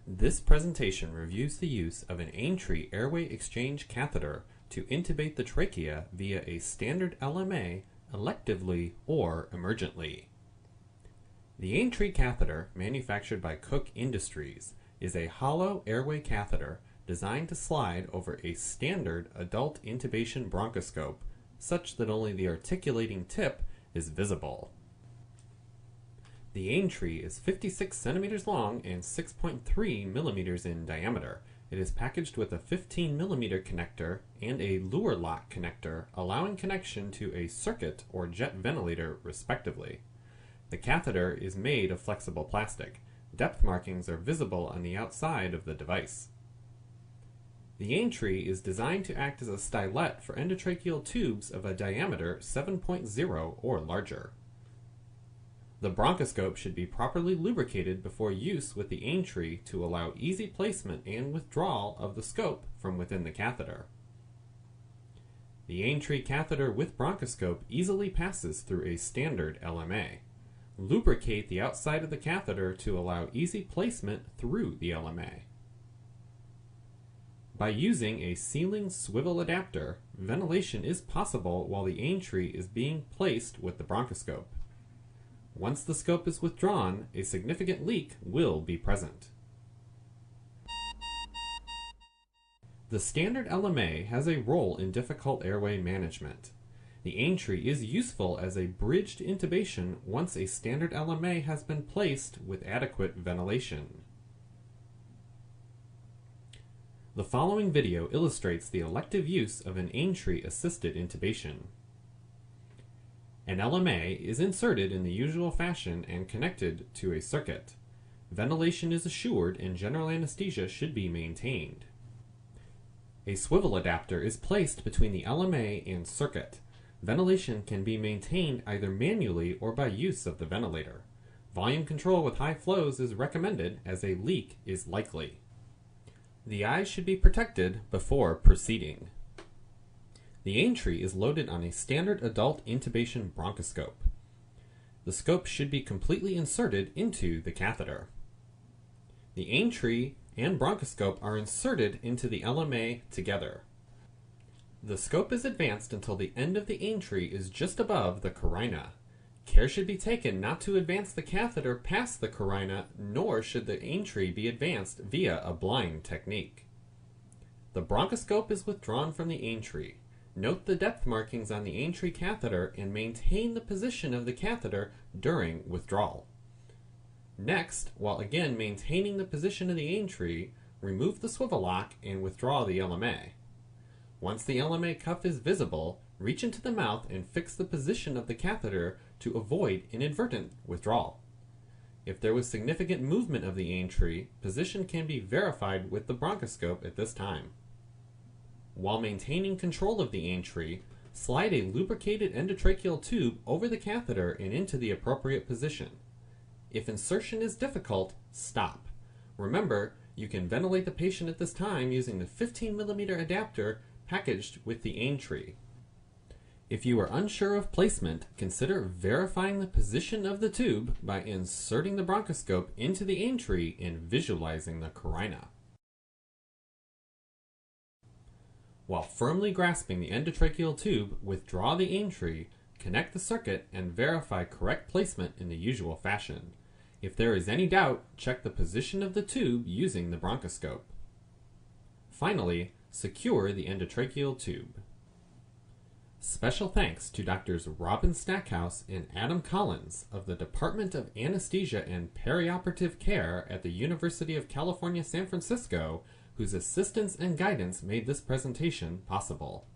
This presentation reviews the use of an Aintree airway exchange catheter to intubate the trachea via a standard LMA electively or emergently. The Aintree catheter, manufactured by Cook Industries, is a hollow airway catheter designed to slide over a standard adult intubation bronchoscope such that only the articulating tip is visible. The Aintree is 56 centimeters long and 6.3 millimeters in diameter. It is packaged with a 15 millimeter connector and a lure lock connector, allowing connection to a circuit or jet ventilator respectively. The catheter is made of flexible plastic. Depth markings are visible on the outside of the device. The Aintree is designed to act as a stylet for endotracheal tubes of a diameter 7.0 or larger. The bronchoscope should be properly lubricated before use with the Aintree to allow easy placement and withdrawal of the scope from within the catheter. The Aintree catheter with bronchoscope easily passes through a standard LMA. Lubricate the outside of the catheter to allow easy placement through the LMA. By using a sealing swivel adapter, ventilation is possible while the Aintree is being placed with the bronchoscope. Once the scope is withdrawn, a significant leak will be present. The standard LMA has a role in difficult airway management. The Aintree is useful as a bridged intubation once a standard LMA has been placed with adequate ventilation. The following video illustrates the elective use of an Aintree-assisted intubation. An LMA is inserted in the usual fashion and connected to a circuit. Ventilation is assured and general anesthesia should be maintained. A swivel adapter is placed between the LMA and circuit. Ventilation can be maintained either manually or by use of the ventilator. Volume control with high flows is recommended as a leak is likely. The eyes should be protected before proceeding. The Aintree is loaded on a standard adult intubation bronchoscope. The scope should be completely inserted into the catheter. The Aintree and bronchoscope are inserted into the LMA together. The scope is advanced until the end of the Aintree is just above the carina. Care should be taken not to advance the catheter past the carina, nor should the Aintree be advanced via a blind technique. The bronchoscope is withdrawn from the Aintree. Note the depth markings on the Aintree catheter and maintain the position of the catheter during withdrawal. Next, while again maintaining the position of the Aintree, remove the swivel lock and withdraw the LMA. Once the LMA cuff is visible, reach into the mouth and fix the position of the catheter to avoid inadvertent withdrawal. If there was significant movement of the Aintree, position can be verified with the bronchoscope at this time. While maintaining control of the Aintree, slide a lubricated endotracheal tube over the catheter and into the appropriate position. If insertion is difficult, stop. Remember, you can ventilate the patient at this time using the 15 millimeter adapter packaged with the Aintree. If you are unsure of placement, consider verifying the position of the tube by inserting the bronchoscope into the Aintree and visualizing the carina. While firmly grasping the endotracheal tube, withdraw the Aintree, connect the circuit, and verify correct placement in the usual fashion. If there is any doubt, check the position of the tube using the bronchoscope. Finally, secure the endotracheal tube. Special thanks to Drs. Robin Stackhouse and Adam Collins of the Department of Anesthesia and Perioperative Care at the University of California, San Francisco, whose assistance and guidance made this presentation possible.